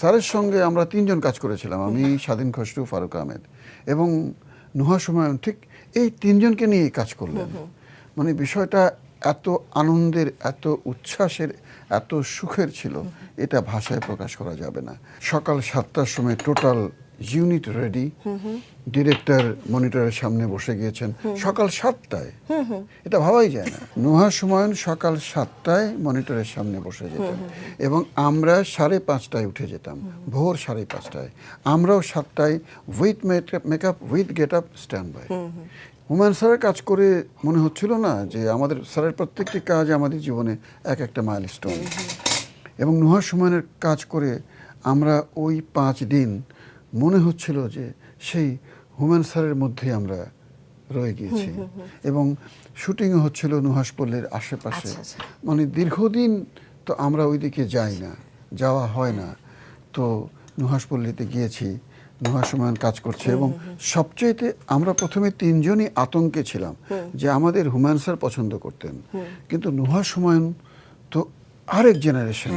স্যারের সঙ্গে আমরা তিনজন কাজ করেছিলাম, আমি, স্বাধীন খসরু, ফারুক আহমেদ এবং নুহা হুমায়ুন, ঠিক এই তিনজনকে নিয়ে কাজ করলেন। মানে বিষয়টা এত আনন্দের, এত উচ্ছ্বাসের, এত সুখের ছিল, এটা ভাষায় প্রকাশ করা যাবে না। সকাল 7টার সময় টোটাল ইউনিট রেডি, ডিরেক্টর মনিটরের সামনে বসে গিয়েছেন সকাল 7টায়, এটা ভাবাই যায় না। নুহা হুমায়ুন সকাল 7টায় মনিটরের সামনে বসে যেতেন এবং আমরা 5:30টায় উঠে যেতাম, ভোর 5:30টায়। আমরাও 7টায় with makeup, with get up, stand by. Humayun স্যারের কাজ করে মনে হচ্ছিল না যে আমাদের স্যারের প্রত্যেকটি কাজ আমাদের জীবনে এক একটা মাইলস্টোন। এবং নুহা হুমায়ুনের কাজ করে আমরা ওই 5 দিন মনে হচ্ছিল যে সেই হুমায়ুন স্যারের মধ্যে আমরা রয়ে গিয়েছি। এবং শুটিংও হচ্ছিল নুহাসপল্লীর আশেপাশে। মানে দীর্ঘদিন তো আমরা ওইদিকে যাই না, যাওয়া হয় না, তো নুহাসপল্লীতে গিয়েছি, নুহা হুমায়ুন কাজ করছে। এবং সবচেয়েতে আমরা প্রথমে তিনজনই আতঙ্কে ছিলাম যে আমাদের হুমায়ুন স্যার পছন্দ করতেন, কিন্তু নুহা হুমায়ুন তো আরেক জেনারেশন।